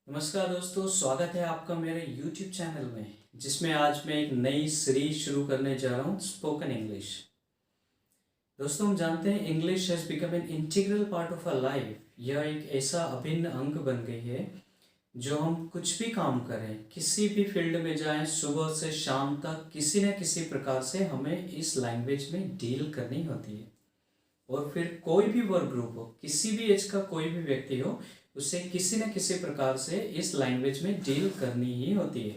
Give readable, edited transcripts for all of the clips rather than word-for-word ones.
नमस्कार दोस्तों, स्वागत है आपका मेरे YouTube चैनल में जिसमें आज मैं एक नई सीरीज शुरू करने जा रहा हूँ, स्पोकन इंग्लिश। दोस्तों, हम जानते हैं English has become an integral part of our life. यह एक ऐसा अभिन्न अंग बन गई है जो हम कुछ भी काम करें, किसी भी फील्ड में जाएं, सुबह से शाम तक किसी न किसी प्रकार से हमें इस लैंग्वेज में डील करनी होती है। और फिर कोई भी वर्क ग्रुप हो, किसी भी एज का कोई भी व्यक्ति हो, उसे किसी न किसी प्रकार से इस लैंग्वेज में डील करनी ही होती है।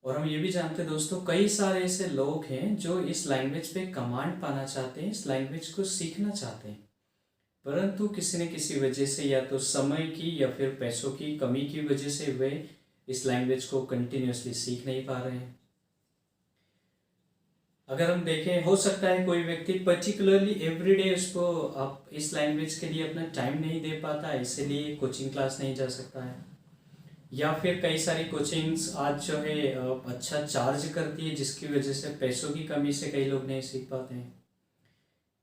और हम ये भी जानते हैं दोस्तों, कई सारे ऐसे लोग हैं जो इस लैंग्वेज पे कमांड पाना चाहते हैं, इस लैंग्वेज को सीखना चाहते हैं, परंतु किसी न किसी वजह से, या तो समय की या फिर पैसों की कमी की वजह से, वे इस लैंग्वेज को कंटिन्यूसली सीख नहीं पा रहे हैं। अगर हम देखें, हो सकता है कोई व्यक्ति पर्टिकुलरली एवरीडे उसको आप इस लैंग्वेज के लिए अपना टाइम नहीं दे पाता, इसलिए कोचिंग क्लास नहीं जा सकता है, या फिर कई सारी कोचिंग्स आज जो है अच्छा चार्ज करती है, जिसकी वजह से पैसों की कमी से कई लोग नहीं सीख पाते हैं।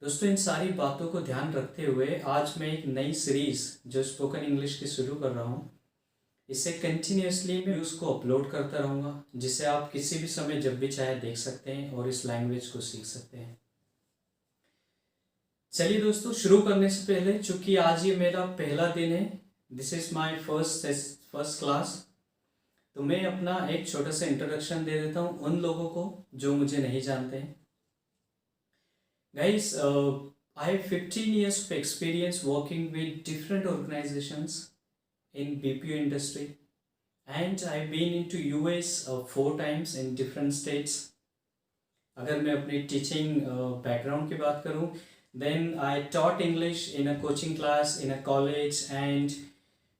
दोस्तों, इन सारी बातों को ध्यान रखते हुए आज मैं एक नई सीरीज जो स्पोकन इंग्लिश की शुरू कर रहा हूँ। इसे कंटिन्यूसली मैं उसको अपलोड करता रहूँगा, जिसे आप किसी भी समय जब भी चाहे देख सकते हैं और इस लैंग्वेज को सीख सकते हैं। चलिए दोस्तों, शुरू करने से पहले, चूंकि आज ये मेरा पहला दिन है, this is my first class, तो मैं अपना एक छोटा सा इंट्रोडक्शन दे देता हूँ उन लोगों को जो मुझे नहीं जानते हैं। Guys, I have 15 years of experience working with different organizations in BPO industry, and I've been into US 4 times in different states. अगर मैं अपनी टीचिंग बैकग्राउंड की बात करूं, then I taught English in a coaching class, in a college, and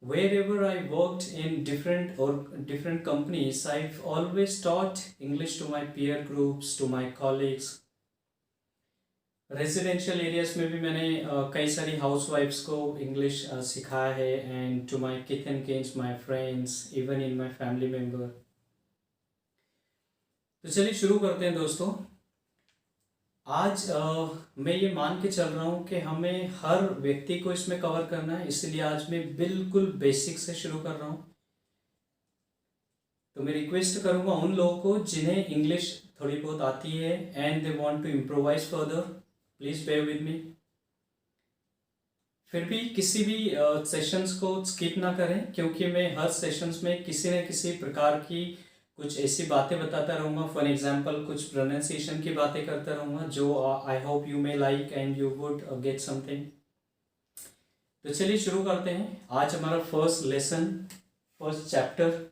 wherever I worked in different companies, I've always taught English to my peer groups, to my colleagues. Residential areas में भी मैंने कई सारी house wives को English सिखाया है, and to my kith and kins, my friends, even in my family member. तो चलिए शुरू करते हैं दोस्तों। आज मैं ये मान के चल रहा हूँ कि हमें हर व्यक्ति को इसमें कवर करना है, इसलिए आज मैं बिल्कुल बेसिक से शुरू कर रहा हूँ। तो मैं रिक्वेस्ट करूँगा उन लोगों को जिन्हें इंग्लिश थोड़ी बहुत आती है and they want to improvise further, please bear with me. फिर भी किसी भी सेशंस को स्किप ना करें, क्योंकि मैं हर सेशंस में किसी न किसी प्रकार की कुछ ऐसी बातें बताता रहूँगा। फॉर एग्जांपल, कुछ प्रोनाउंसिएशन की बातें करता रहूँगा जो I hope you may like and you would get something. तो चलिए शुरू करते हैं। आज हमारा फर्स्ट लेसन, फर्स्ट चैप्टर,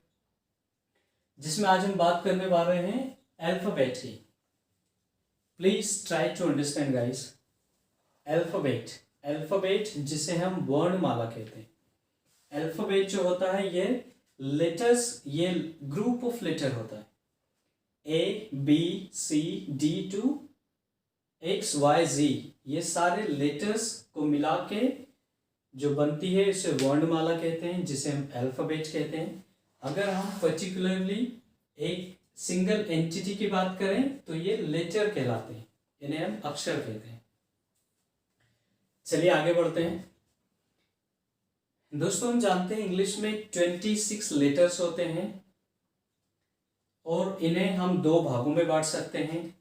जिसमें आज हम बात करने वाले हैं अल्फाबेट की। Please try to understand guys. Alphabet जिसे हम वर्णमाला कहते हैं। अल्फाबेट जो होता है ये लेटर्स, ये ग्रुप ऑफ लेटर होता है, ABCD टू XYZ, ये सारे लेटर्स को मिला के जो बनती है इसे वर्णमाला कहते हैं, जिसे हम अल्फाबेट कहते हैं। अगर हम पर्टिकुलरली एक सिंगल एंटिटी की बात करें तो ये लेटर कहलाते हैं, इन्हें हम अक्षर कहते हैं। चलिए आगे बढ़ते हैं दोस्तों। हम जानते हैं इंग्लिश में 26 लेटर्स होते हैं और इन्हें हम दो भागों में बांट सकते हैं,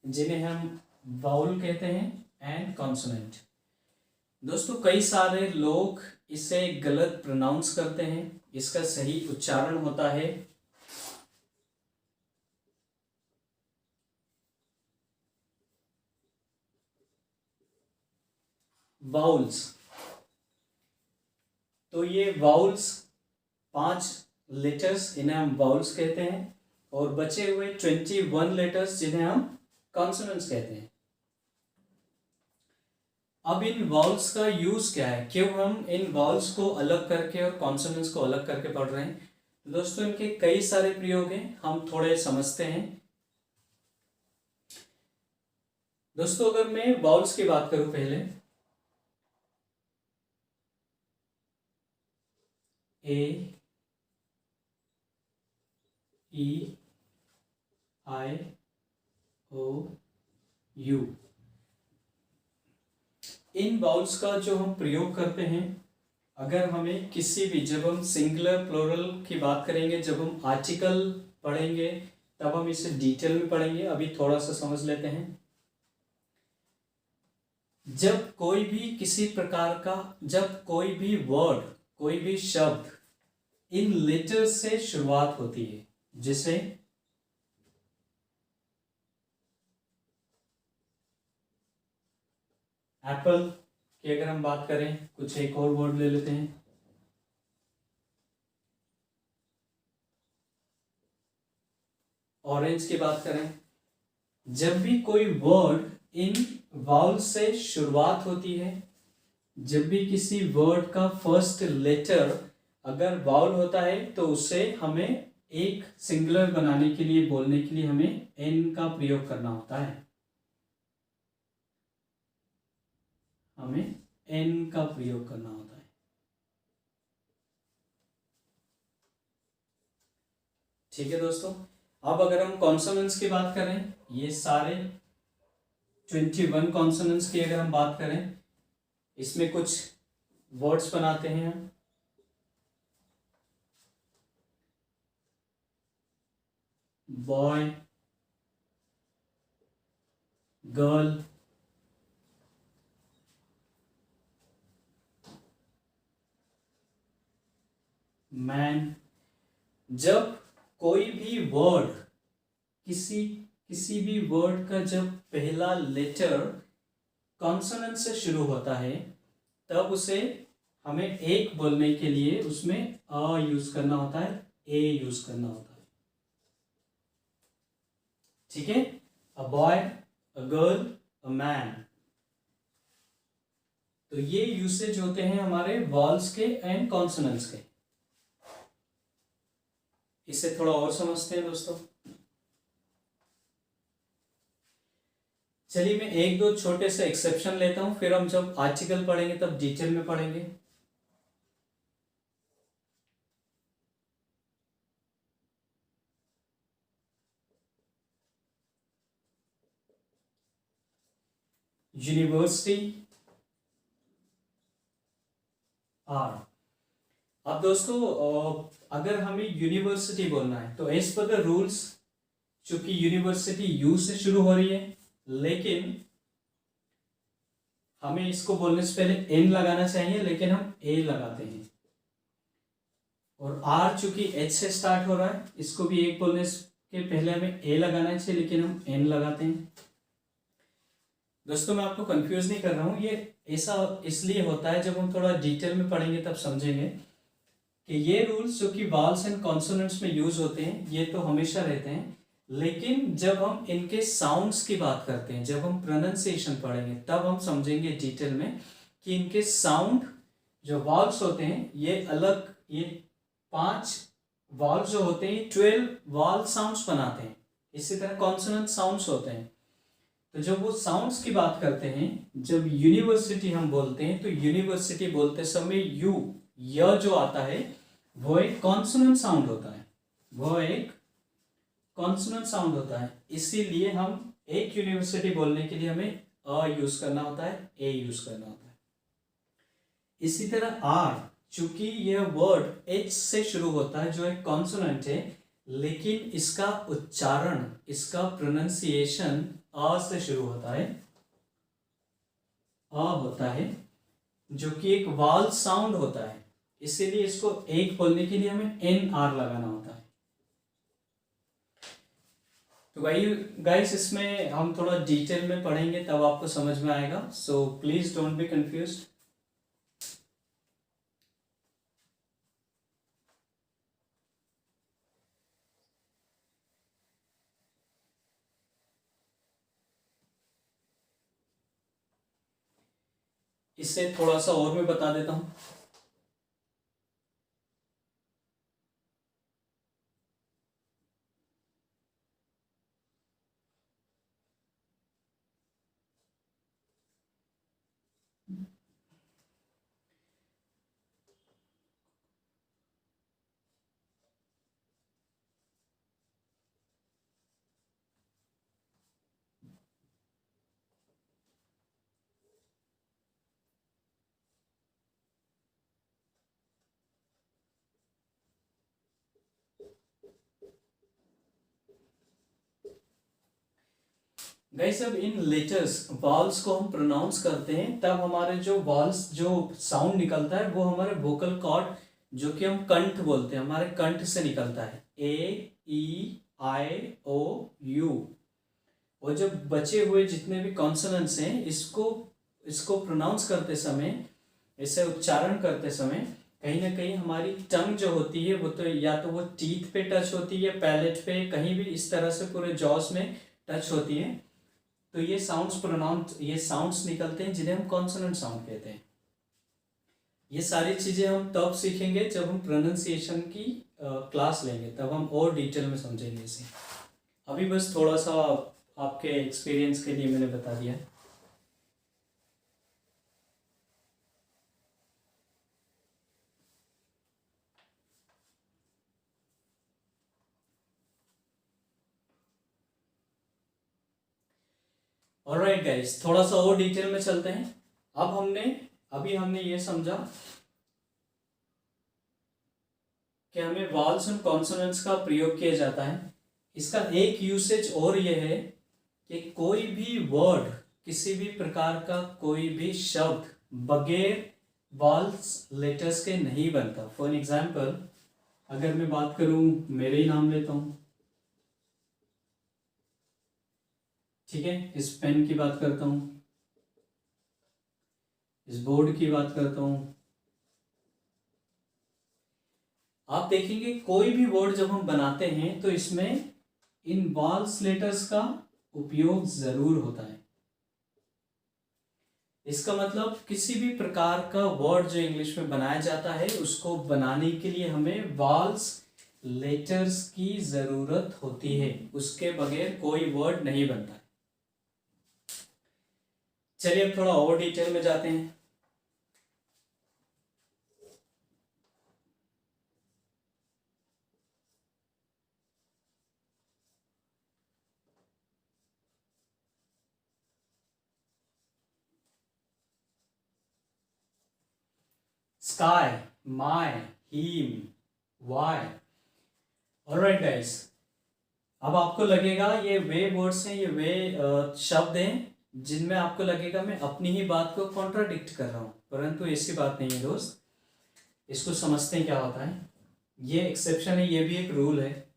जिन्हें हम वाउल कहते हैं एंड कॉन्सोनेंट। दोस्तों, कई सारे लोग इसे गलत प्रोनाउंस करते हैं। इसका सही उच्चारण होता है वाउल्स। तो ये वाउल्स 5 लेटर्स, इन्हें हम वाउल्स कहते हैं, और बचे हुए 21 लेटर्स जिन्हें हम कॉन्सोनेंट्स कहते हैं। अब इन वाउल्स का यूज क्या है, क्यों हम इन वाउल्स को अलग करके और कॉन्सोनेंट्स को अलग करके पढ़ रहे हैं? दोस्तों, इनके कई सारे प्रयोग हैं, हम थोड़े समझते हैं। दोस्तों, अगर मैं वाउल्स की बात करूं, पहले A, E, I, O, U, in vowels का जो हम प्रयोग करते हैं, अगर हमें किसी भी, जब हम सिंगुलर प्लूरल की बात करेंगे, जब हम आर्टिकल पढ़ेंगे तब हम इसे डिटेल में पढ़ेंगे। अभी थोड़ा सा समझ लेते हैं। जब कोई भी किसी प्रकार का, जब कोई भी वर्ड, कोई भी शब्द इन लेटर से शुरुआत होती है, जिसे एप्पल की अगर हम बात करें, कुछ एक और वर्ड ले लेते हैं, ऑरेंज की बात करें, जब भी कोई वर्ड इन वाउल से शुरुआत होती है, जब भी किसी वर्ड का फर्स्ट लेटर अगर वाउल होता है, तो उसे हमें एक सिंगुलर बनाने के लिए, बोलने के लिए हमें एन का प्रयोग करना होता है। हमें एन का प्रयोग करना होता है। ठीक है दोस्तों। अब अगर हम कॉन्सोनेंट्स की बात करें, ये सारे 21 कॉन्सोनेंट्स की अगर हम बात करें, इसमें कुछ वर्ड्स बनाते हैं हम। Boy, girl, man. जब कोई भी वर्ड, किसी किसी भी वर्ड का जब पहला लेटर कॉन्सोनेंट से शुरू होता है, तब उसे हमें एक बोलने के लिए उसमें अ यूज करना होता है, ए यूज करना होता है। ठीक है। A boy, a girl, a man. तो ये यूसेज होते हैं हमारे वॉल्स के एंड कॉन्सोनेंट्स के। इसे थोड़ा और समझते हैं दोस्तों। चलिए मैं एक दो छोटे से एक्सेप्शन लेता हूं, फिर हम जब आर्टिकल पढ़ेंगे तब डिटेल में पढ़ेंगे। University, R. अब दोस्तों अगर हमें यूनिवर्सिटी बोलना है, तो एज पर द रूल्स, चूंकि यूनिवर्सिटी यू से शुरू हो रही है, लेकिन हमें इसको बोलने से पहले एन लगाना चाहिए, लेकिन हम ए लगाते हैं। और आर चूंकि एच से स्टार्ट हो रहा है, इसको भी एक बोलने के पहले हमें ए लगाना चाहिए, लेकिन हम एन लगाते हैं। दोस्तों मैं आपको कंफ्यूज नहीं कर रहा हूं, ये ऐसा इसलिए होता है, जब हम थोड़ा डिटेल में पढ़ेंगे तब समझेंगे कि ये रूल्स जो कि वावल्स एंड कॉन्सोनेंट्स में यूज होते हैं, ये तो हमेशा रहते हैं, लेकिन जब हम इनके साउंड्स की बात करते हैं, जब हम प्रोनाउंसिएशन पढ़ेंगे, तब हम समझेंगे डिटेल में कि इनके साउंड, जो वावल्स होते हैं, ये अलग, ये 5 वावल्स जो होते हैं 12 वावल साउंड्स बनाते हैं। इसी तरह कॉन्सोनेंट साउंड्स होते हैं। तो जब वो साउंड्स की बात करते हैं, जब यूनिवर्सिटी हम बोलते हैं, तो यूनिवर्सिटी बोलते समय यू, य जो आता है, वो एक कॉन्सोनेंट साउंड होता है, वो एक कॉन्सोनेंट साउंड होता है। इसीलिए हम एक यूनिवर्सिटी बोलने के लिए हमें अ यूज करना होता है, ए यूज करना होता है। इसी तरह आर, चूंकि यह वर्ड एच से शुरू होता है, जो एक कॉन्सोनेंट है, लेकिन इसका उच्चारण, इसका प्रोनाउंसिएशन अ से शुरू होता है, अ होता है, जो कि एक वाल साउंड होता है। इसीलिए इसको एक बोलने के लिए हमें एन आर लगाना होता है। तो गाइस इसमें हम थोड़ा डिटेल में पढ़ेंगे, तब आपको समझ में आएगा। So please don't be confused. इससे थोड़ा सा और मैं बता देता हूं। गाइस अब इन लेटर्स वॉल्स को हम प्रोनाउंस करते हैं तब हमारे जो वॉल्स जो साउंड निकलता है वो हमारे वोकल कॉर्ड जो कि हम कंठ बोलते हैं हमारे कंठ से निकलता है ए ई आई ओ यू। और जब बचे हुए जितने भी कॉन्सोनेंट्स हैं इसको इसको प्रोनाउंस करते समय इसे उच्चारण करते समय कहीं ना कहीं हमारी टंग जो होती है वो तो या तो वो टीथ पे टच होती है पैलेट पे कहीं भी इस तरह से पूरे जॉस में टच होती है। तो ये साउंड्स निकलते हैं जिन्हें हम कॉन्सोनेंट साउंड कहते हैं। ये सारी चीज़ें हम तब सीखेंगे जब हम प्रोनाउंसिएशन की क्लास लेंगे तब हम और डिटेल में समझेंगे इसे। अभी बस थोड़ा सा आपके एक्सपीरियंस के लिए मैंने बता दिया है। ऑलराइट गाइस, थोड़ा सा और डिटेल में चलते हैं। अभी हमने ये समझा कि हमें वॉवल्स और कॉन्सोनेंट्स का प्रयोग किया जाता है। इसका एक यूसेज और ये है कि कोई भी वर्ड किसी भी प्रकार का कोई भी शब्द बगैर वॉवल्स लेटर्स के नहीं बनता। फॉर एग्जाम्पल अगर मैं बात करूं, मेरे ही नाम लेता हूं, ठीक है, इस पेन की बात करता हूं, इस बोर्ड की बात करता हूं। आप देखेंगे कोई भी वर्ड जब हम बनाते हैं तो इसमें इन वॉवल्स लेटर्स का उपयोग जरूर होता है। इसका मतलब किसी भी प्रकार का वर्ड जो इंग्लिश में बनाया जाता है उसको बनाने के लिए हमें वॉवल्स लेटर्स की जरूरत होती है, उसके बगैर कोई वर्ड नहीं बनता। चलिए अब थोड़ा और डिटेल में जाते हैं। Sky, my, hymn, why. Alright guys, अब आपको लगेगा ये वे वर्ड्स हैं, ये वे शब्द हैं जिनमें आपको लगेगा मैं अपनी ही बात को कॉन्ट्राडिक्ट कर रहा हूं, परंतु ऐसी बात नहीं है दोस्त। इसको समझते हैं क्या होता है। ये एक्सेप्शन है, ये भी एक रूल है।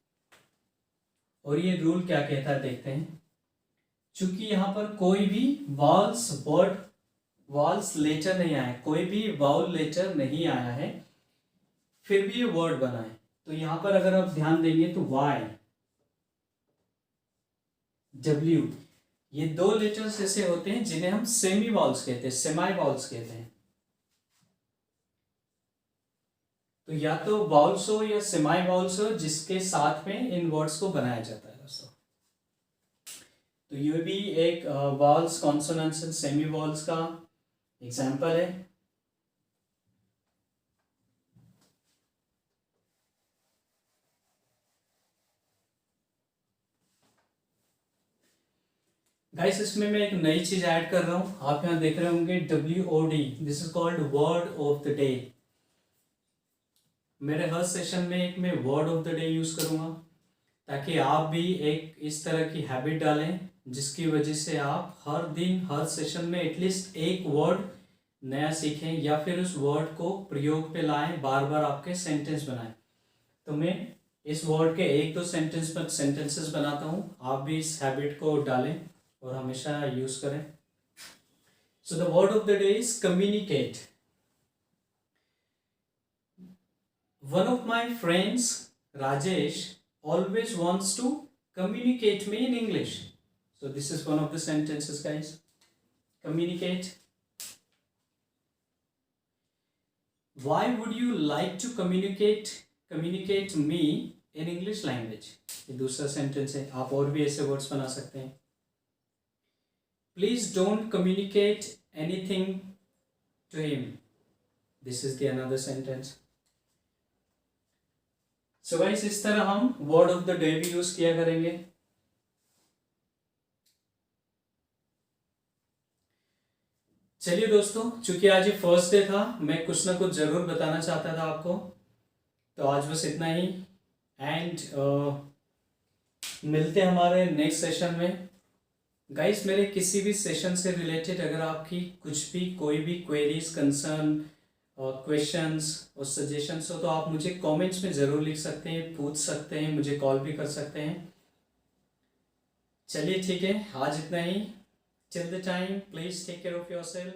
और ये रूल क्या कहता है देखते हैं। चूंकि यहां पर कोई भी वॉल्स लेटर नहीं आया, कोई भी वाउल लेटर नहीं आया है, फिर भी ये वर्ड बना है। तो यहां पर अगर आप ध्यान देंगे तो वाई, डब्ल्यू, ये दो लेटर्स ऐसे होते हैं जिन्हें हम सेमी वॉल्स कहते हैं, सेमाई वॉल्स कहते हैं। तो या तो वॉल्स हो या सेमाई वॉल्स हो जिसके साथ में इन वर्ड्स को बनाया जाता है दोस्तों। तो ये भी एक walls consonants and semi walls का एग्जाम्पल है। गाइस इसमें मैं एक नई चीज ऐड कर रहा हूं, आप यहां देख रहे होंगे WOD, this is called word of the day. मेरे हर सेशन में एक मैं word of the day use करूंगा ताकि आप भी एक इस तरह की हैबिट डालें जिसकी वजह से आप हर दिन हर सेशन में एटलीस्ट एक वर्ड नया सीखें या फिर उस वर्ड को प्रयोग पे लाएं, बार बार आपके सेंटेंस बनाएं। तो मैं इस वर्ड के एक दो सेंटेंसेस बनाता हूं, आप भी इस हैबिट को डालें और हमेशा यूज करें। So the word of the day is communicate. One of my friends Rajesh always wants to communicate me in English. So this is one of the sentences, guys. Communicate. Why would you like to communicate me in English language? ये दूसरा sentence है, आप और भी ऐसे words बना सकते हैं। Please don't communicate anything to him. This is the another sentence. So guys इस तरह हम वर्ड ऑफ द डे भी यूज किया करेंगे। चलिए दोस्तों, चूंकि आज ये फर्स्ट डे था, मैं कुछ ना कुछ जरूर बताना चाहता था आपको, तो आज बस इतना ही। एंड मिलते हैं हमारे नेक्स्ट सेशन में गाइस मेरे किसी भी सेशन से रिलेटेड अगर आपकी कुछ भी कोई भी क्वेरीज कंसर्न और क्वेश्चंस और सजेशंस हो तो आप मुझे कमेंट्स में ज़रूर लिख सकते हैं, पूछ सकते हैं, मुझे कॉल भी कर सकते हैं। चलिए ठीक है, आज इतना ही। Till the time please take care of yourself.